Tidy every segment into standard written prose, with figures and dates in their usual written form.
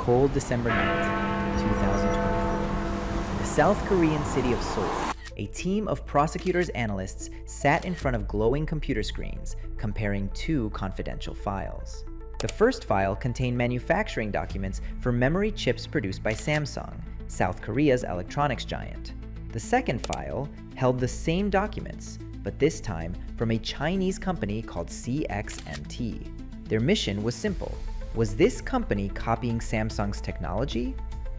cold December night, 2024. In the South Korean city of Seoul, a team of prosecutors analysts sat in front of glowing computer screens, comparing two confidential files. The first file contained manufacturing documents for memory chips produced by Samsung, South Korea's electronics giant. The second file held the same documents, but this time from a Chinese company called CXMT. Their mission was simple. Was this company copying Samsung's technology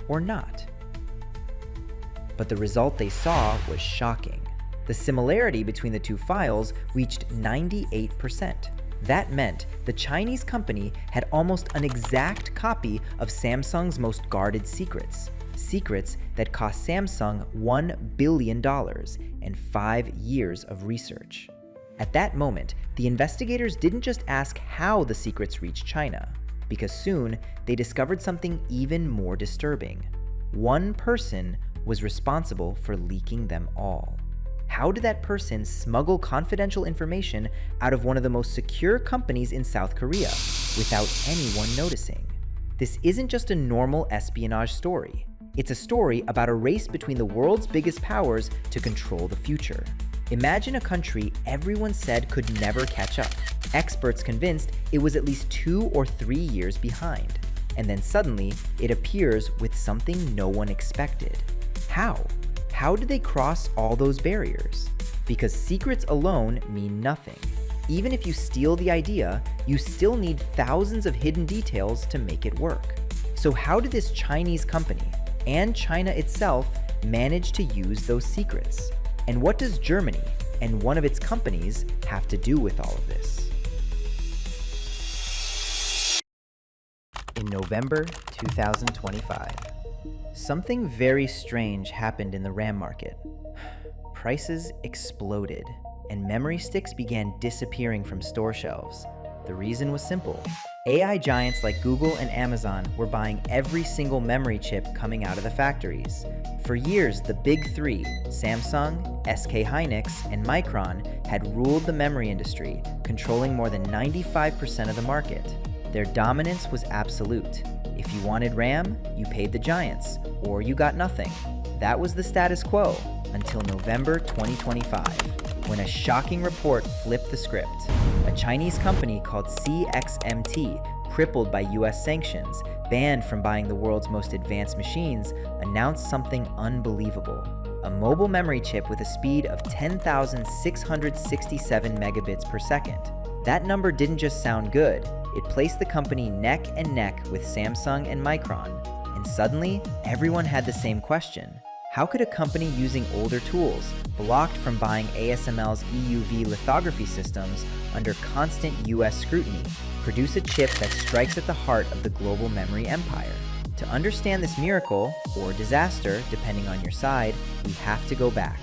or not? But the result they saw was shocking. The similarity between the two files reached 98%. That meant the Chinese company had almost an exact copy of Samsung's most guarded secrets. Secrets that cost Samsung $1 billion and 5 years of research. At that moment, the investigators didn't just ask how the secrets reached China, because soon they discovered something even more disturbing. One person was responsible for leaking them all. How did that person smuggle confidential information out of one of the most secure companies in South Korea without anyone noticing? This isn't just a normal espionage story. It's a story about a race between the world's biggest powers to control the future. Imagine a country everyone said could never catch up. Experts convinced it was at least 2 or 3 years behind. And then suddenly, it appears with something no one expected. How? How did they cross all those barriers? Because secrets alone mean nothing. Even if you steal the idea, you still need thousands of hidden details to make it work. So how did this Chinese company, and China itself, manage to use those secrets? And what does Germany and one of its companies have to do with all of this? In November 2025, something very strange happened in the RAM market. Prices exploded, and memory sticks began disappearing from store shelves. The reason was simple. AI giants like Google and Amazon were buying every single memory chip coming out of the factories. For years, the big three, Samsung, SK Hynix, and Micron, had ruled the memory industry, controlling more than 95% of the market. Their dominance was absolute. If you wanted RAM, you paid the giants, or you got nothing. That was the status quo until November 2025, when a shocking report flipped the script. A Chinese company called CXMT, crippled by US sanctions, banned from buying the world's most advanced machines, announced something unbelievable. A mobile memory chip with a speed of 10,667 megabits per second. That number didn't just sound good, it placed the company neck and neck with Samsung and Micron. And suddenly, everyone had the same question. How could a company using older tools, blocked from buying ASML's EUV lithography systems under constant US scrutiny, produce a chip that strikes at the heart of the global memory empire? To understand this miracle, or disaster, depending on your side, we have to go back.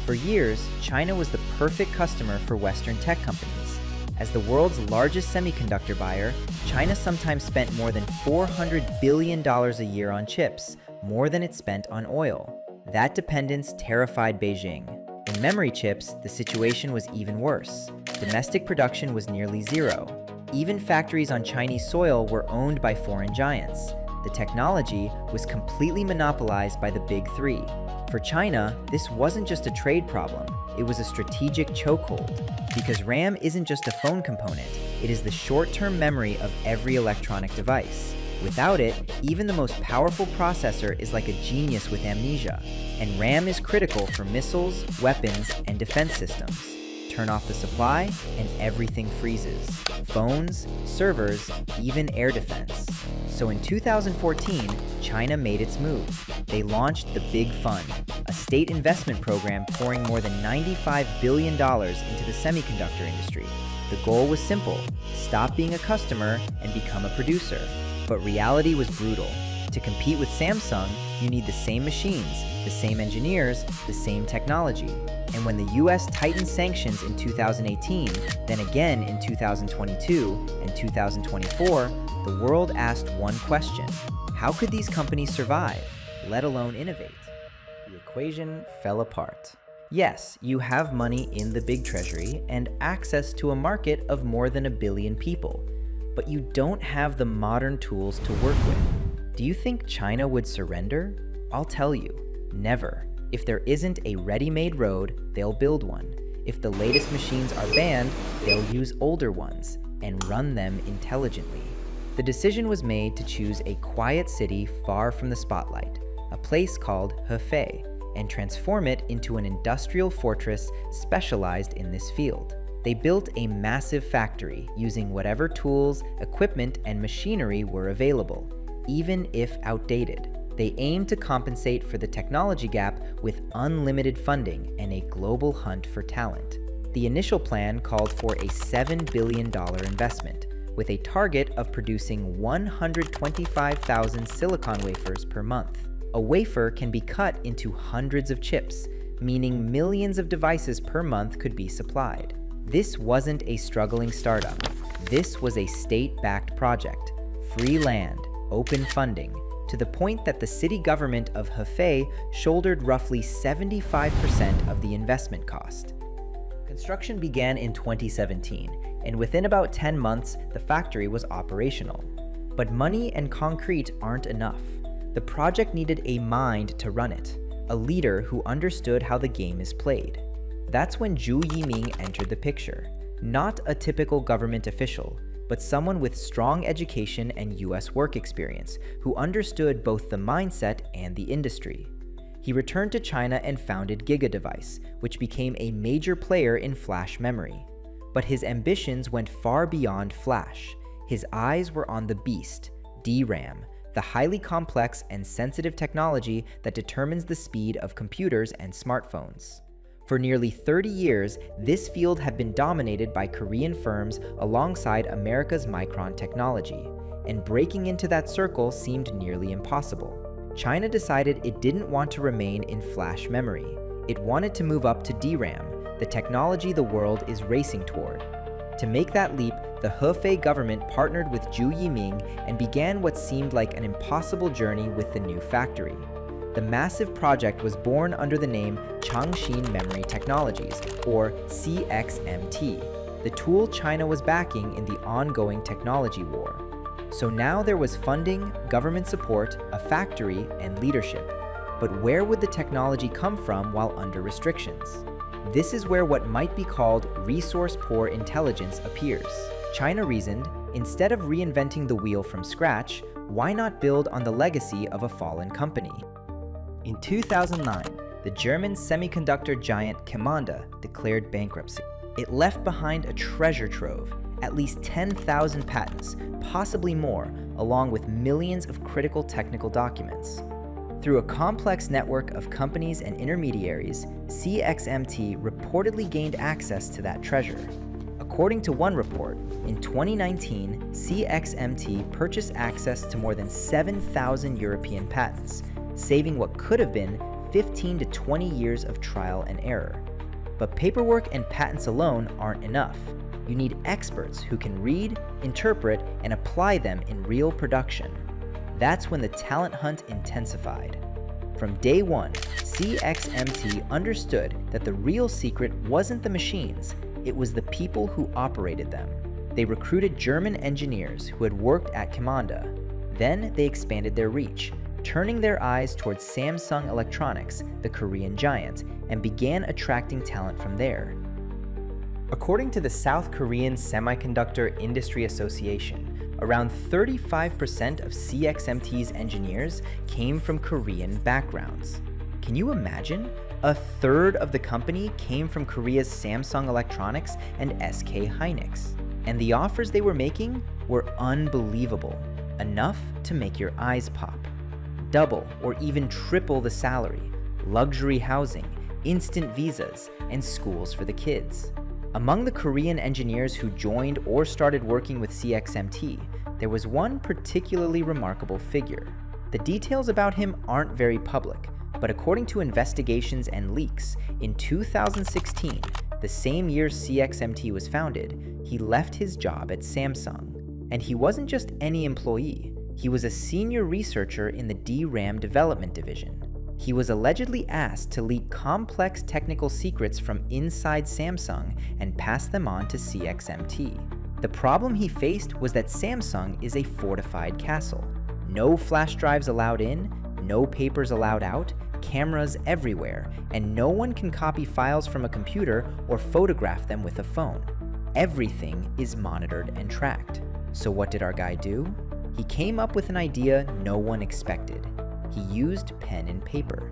For years, China was the perfect customer for Western tech companies. As the world's largest semiconductor buyer, China sometimes spent more than $400 billion a year on chips, more than it spent on oil. That dependence terrified Beijing. In memory chips, the situation was even worse. Domestic production was nearly zero. Even factories on Chinese soil were owned by foreign giants. The technology was completely monopolized by the big three. For China, this wasn't just a trade problem, it was a strategic chokehold. Because RAM isn't just a phone component, it is the short-term memory of every electronic device. Without it, even the most powerful processor is like a genius with amnesia. And RAM is critical for missiles, weapons, and defense systems. Turn off the supply, and everything freezes. Phones, servers, even air defense. So in 2014, China made its move. They launched the Big Fund, a state investment program pouring more than $95 billion into the semiconductor industry. The goal was simple: stop being a customer and become a producer. But reality was brutal. To compete with Samsung, you need the same machines, the same engineers, the same technology. And when the US tightened sanctions in 2018, then again in 2022 and 2024, the world asked one question: how could these companies survive, let alone innovate? The equation fell apart. Yes, you have money in the big treasury and access to a market of more than 1 billion people, but you don't have the modern tools to work with. Do you think China would surrender? I'll tell you, never. If there isn't a ready-made road, they'll build one. If the latest machines are banned, they'll use older ones and run them intelligently. The decision was made to choose a quiet city far from the spotlight, a place called Hefei, and transform it into an industrial fortress specialized in this field. They built a massive factory using whatever tools, equipment, and machinery were available, even if outdated. They aimed to compensate for the technology gap with unlimited funding and a global hunt for talent. The initial plan called for a $7 billion investment, with a target of producing 125,000 silicon wafers per month. A wafer can be cut into hundreds of chips, meaning millions of devices per month could be supplied. This wasn't a struggling startup. This was a state-backed project, free land, open funding, to the point that the city government of Hefei shouldered roughly 75% of the investment cost. Construction began in 2017, and within about 10 months, the factory was operational. But money and concrete aren't enough. The project needed a mind to run it, a leader who understood how the game is played. That's when Zhu Yiming entered the picture. Not a typical government official, but someone with strong education and US work experience who understood both the mindset and the industry. He returned to China and founded GigaDevice, which became a major player in flash memory. But his ambitions went far beyond flash. His eyes were on the beast, DRAM, the highly complex and sensitive technology that determines the speed of computers and smartphones. For nearly 30 years, this field had been dominated by Korean firms alongside America's Micron technology, and breaking into that circle seemed nearly impossible. China decided it didn't want to remain in flash memory. It wanted to move up to DRAM, the technology the world is racing toward. To make that leap, the Hefei government partnered with Zhu Yiming and began what seemed like an impossible journey with the new factory. The massive project was born under the name Changxin Memory Technologies, or CXMT, the tool China was backing in the ongoing technology war. So now there was funding, government support, a factory, and leadership. But where would the technology come from while under restrictions? This is where what might be called resource-poor intelligence appears. China reasoned, instead of reinventing the wheel from scratch, why not build on the legacy of a fallen company? In 2009, the German semiconductor giant Chemanda declared bankruptcy. It left behind a treasure trove, at least 10,000 patents, possibly more, along with millions of critical technical documents. Through a complex network of companies and intermediaries, CXMT reportedly gained access to that treasure. According to one report, in 2019, CXMT purchased access to more than 7,000 European patents, saving what could have been 15 to 20 years of trial and error. But paperwork and patents alone aren't enough. You need experts who can read, interpret, and apply them in real production. That's when the talent hunt intensified. From day one, CXMT understood that the real secret wasn't the machines, it was the people who operated them. They recruited German engineers who had worked at Chemanda. Then they expanded their reach, turning their eyes towards Samsung Electronics, the Korean giant, and began attracting talent from there. According to the South Korean Semiconductor Industry Association, around 35% of CXMT's engineers came from Korean backgrounds. Can you imagine? A third of the company came from Korea's Samsung Electronics and SK Hynix. And the offers they were making were unbelievable, enough to make your eyes pop. Double or even triple the salary, luxury housing, instant visas, and schools for the kids. Among the Korean engineers who joined or started working with CXMT, there was one particularly remarkable figure. The details about him aren't very public, but according to investigations and leaks, in 2016, the same year CXMT was founded, he left his job at Samsung. And he wasn't just any employee, he was a senior researcher in the DRAM development division. He was allegedly asked to leak complex technical secrets from inside Samsung and pass them on to CXMT. The problem he faced was that Samsung is a fortified castle. No flash drives allowed in, no papers allowed out, cameras everywhere, and no one can copy files from a computer or photograph them with a phone. Everything is monitored and tracked. So what did our guy do? He came up with an idea no one expected. He used pen and paper.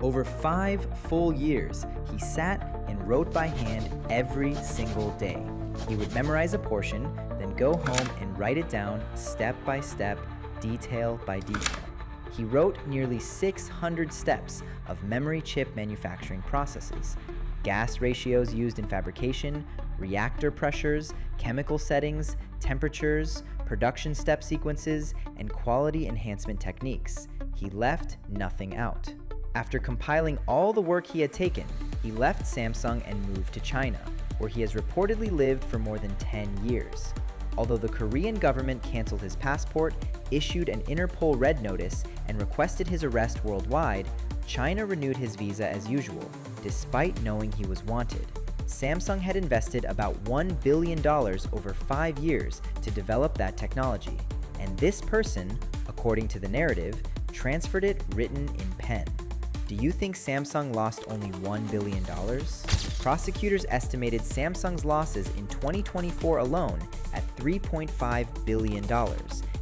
Over 5 full years, he sat and wrote by hand every single day. He would memorize a portion, then go home and write it down step by step, detail by detail. He wrote nearly 600 steps of memory chip manufacturing processes, gas ratios used in fabrication, reactor pressures, chemical settings, temperatures, production step sequences, and quality enhancement techniques. He left nothing out. After compiling all the work he had taken, he left Samsung and moved to China, where he has reportedly lived for more than 10 years. Although the Korean government canceled his passport, issued an Interpol red notice, and requested his arrest worldwide, China renewed his visa as usual, despite knowing he was wanted. Samsung had invested about $1 billion over 5 years to develop that technology, and this person, according to the narrative, transferred it written in pen. Do you think Samsung lost only $1 billion? Prosecutors estimated Samsung's losses in 2024 alone at $3.5 billion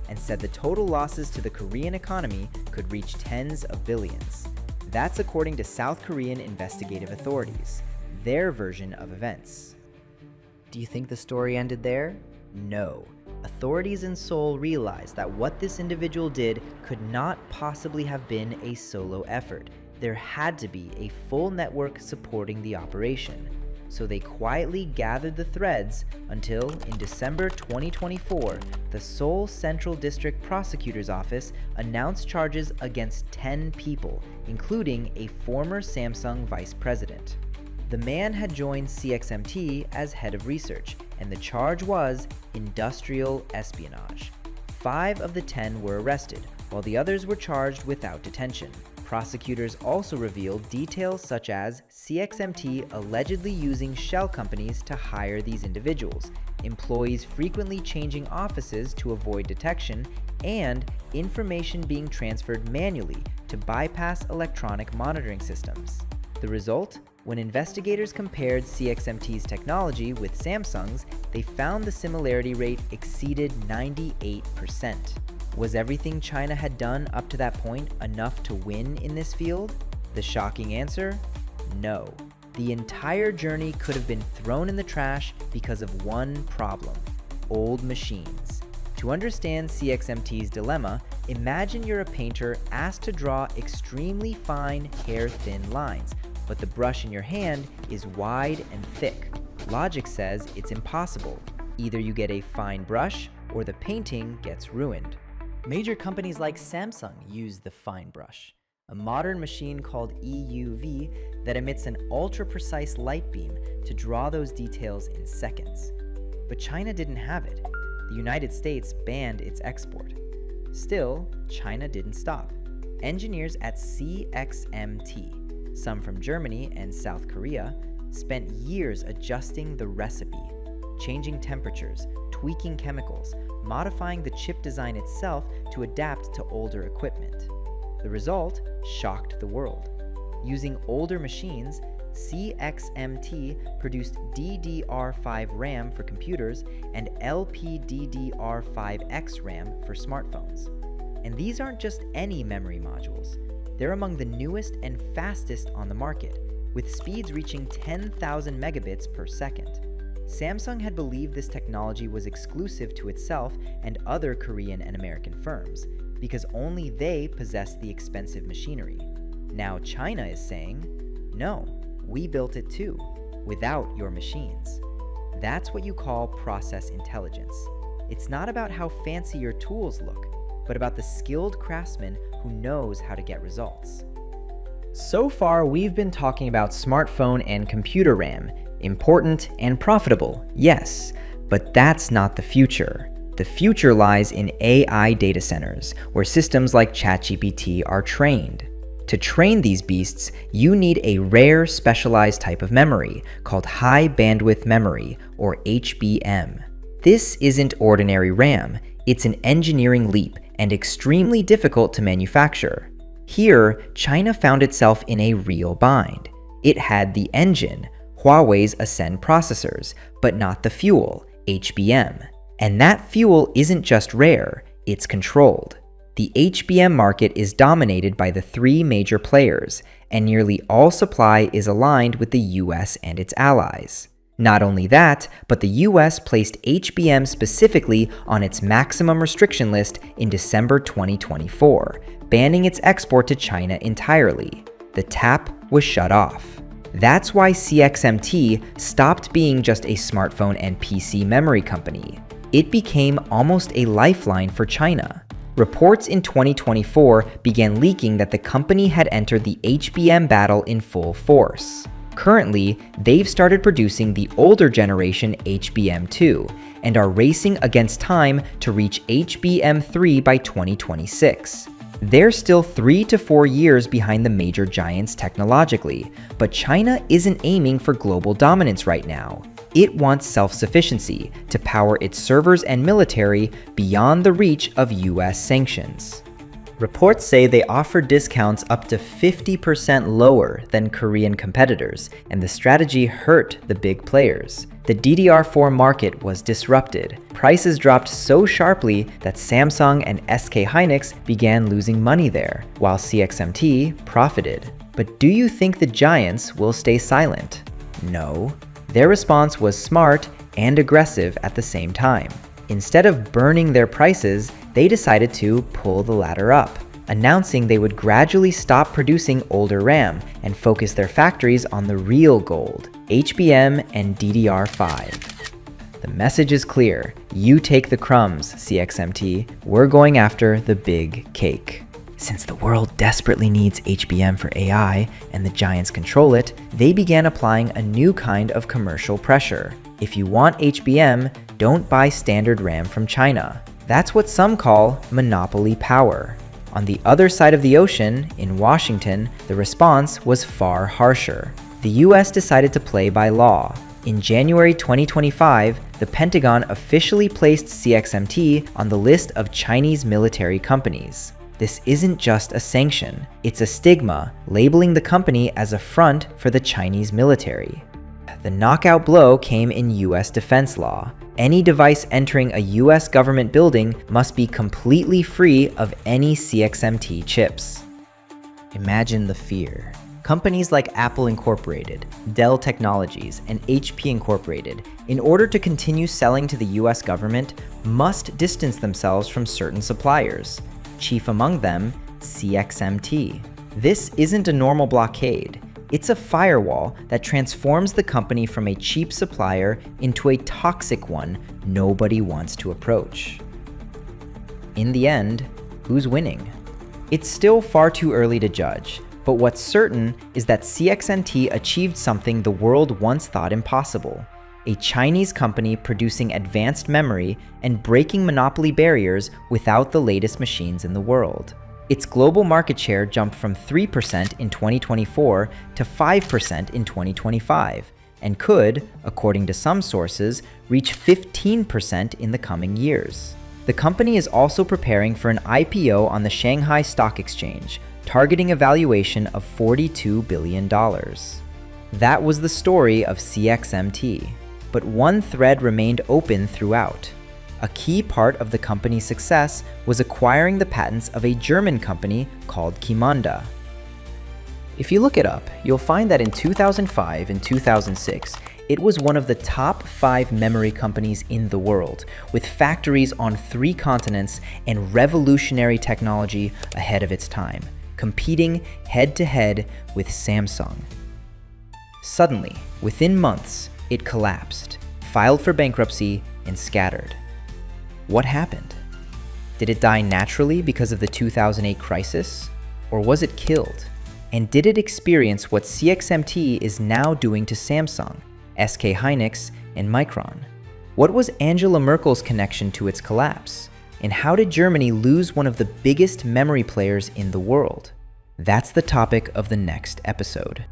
and said the total losses to the Korean economy could reach tens of billions. That's according to South Korean investigative authorities, their version of events. Do you think the story ended there? No. Authorities in Seoul realized that what this individual did could not possibly have been a solo effort. There had to be a full network supporting the operation. So they quietly gathered the threads until, in December 2024, the Seoul Central District Prosecutor's Office announced charges against 10 people, including a former Samsung vice president. The man had joined CXMT as head of research, and the charge was industrial espionage. 5 of the 10 were arrested, while the others were charged without detention. Prosecutors also revealed details such as CXMT allegedly using shell companies to hire these individuals, employees frequently changing offices to avoid detection, and information being transferred manually to bypass electronic monitoring systems. The result? When investigators compared CXMT's technology with Samsung's, they found the similarity rate exceeded 98%. Was everything China had done up to that point enough to win in this field? The shocking answer? No. The entire journey could have been thrown in the trash because of one problem: old machines. To understand CXMT's dilemma, imagine you're a painter asked to draw extremely fine, hair-thin lines, but the brush in your hand is wide and thick. Logic says it's impossible. Either you get a fine brush or the painting gets ruined. Major companies like Samsung use the fine brush, a modern machine called EUV that emits an ultra-precise light beam to draw those details in seconds. But China didn't have it. The United States banned its export. Still, China didn't stop. Engineers at CXMT, some from Germany and South Korea, spent years adjusting the recipe, changing temperatures, tweaking chemicals, modifying the chip design itself to adapt to older equipment. The result shocked the world. Using older machines, CXMT produced DDR5 RAM for computers and LPDDR5X RAM for smartphones. And these aren't just any memory modules. They're among the newest and fastest on the market, with speeds reaching 10,000 megabits per second. Samsung had believed this technology was exclusive to itself and other Korean and American firms, because only they possessed the expensive machinery. Now China is saying, no, we built it too, without your machines. That's what you call process intelligence. It's not about how fancy your tools look, but about the skilled craftsman who knows how to get results. So far, we've been talking about smartphone and computer RAM. Important and profitable, yes, but that's not the future. The future lies in AI data centers, where systems like ChatGPT are trained. To train these beasts, you need a rare specialized type of memory called high bandwidth memory, or HBM. This isn't ordinary RAM, it's an engineering leap, and extremely difficult to manufacture. Here, China found itself in a real bind. It had the engine, Huawei's Ascend processors, but not the fuel, HBM. And that fuel isn't just rare, it's controlled. The HBM market is dominated by the three major players, and nearly all supply is aligned with the US and its allies. Not only that, but the US placed HBM specifically on its maximum restriction list in December 2024, banning its export to China entirely. The tap was shut off. That's why CXMT stopped being just a smartphone and PC memory company. It became almost a lifeline for China. Reports in 2024 began leaking that the company had entered the HBM battle in full force. Currently, they've started producing the older generation HBM2 and are racing against time to reach HBM3 by 2026. They're still 3 to 4 years behind the major giants technologically, but China isn't aiming for global dominance right now. It wants self-sufficiency to power its servers and military beyond the reach of US sanctions. Reports say they offer discounts up to 50% lower than Korean competitors, and the strategy hurt the big players. The DDR4 market was disrupted. Prices dropped so sharply that Samsung and SK hynix began losing money there, while CXMT profited. But do you think the giants will stay silent? No. Their response was smart and aggressive at the same time. Instead of burning their prices, they decided to pull the ladder up, announcing they would gradually stop producing older RAM and focus their factories on the real gold, HBM and DDR5. The message is clear. You take the crumbs, CXMT. We're going after the big cake. Since the world desperately needs HBM for AI and the giants control it, they began applying a new kind of commercial pressure. If you want HBM, don't buy standard RAM from China. That's what some call monopoly power. On the other side of the ocean, in Washington, the response was far harsher. The US decided to play by law. In January 2025, the Pentagon officially placed CXMT on the list of Chinese military companies. This isn't just a sanction, it's a stigma, labeling the company as a front for the Chinese military. The knockout blow came in US defense law. Any device entering a US government building must be completely free of any CXMT chips. Imagine the fear. Companies like Apple Incorporated, Dell Technologies, and HP Incorporated, in order to continue selling to the US government, must distance themselves from certain suppliers. Chief among them, CXMT. This isn't a normal blockade. It's a firewall that transforms the company from a cheap supplier into a toxic one nobody wants to approach. In the end, who's winning? It's still far too early to judge, but what's certain is that CXMT achieved something the world once thought impossible. A Chinese company producing advanced memory and breaking monopoly barriers without the latest machines in the world. Its global market share jumped from 3% in 2024 to 5% in 2025, and could, according to some sources, reach 15% in the coming years. The company is also preparing for an IPO on the Shanghai Stock Exchange, targeting a valuation of $42 billion. That was the story of CXMT. But one thread remained open throughout. A key part of the company's success was acquiring the patents of a German company called Qimonda. If you look it up, you'll find that in 2005 and 2006, it was one of the top 5 memory companies in the world, with factories on 3 continents and revolutionary technology ahead of its time, competing head-to-head with Samsung. Suddenly, within months, it collapsed, filed for bankruptcy, and scattered. What happened? Did it die naturally because of the 2008 crisis? Or was it killed? And did it experience what CXMT is now doing to Samsung, SK hynix, and Micron? What was Angela Merkel's connection to its collapse? And how did Germany lose one of the biggest memory players in the world? That's the topic of the next episode.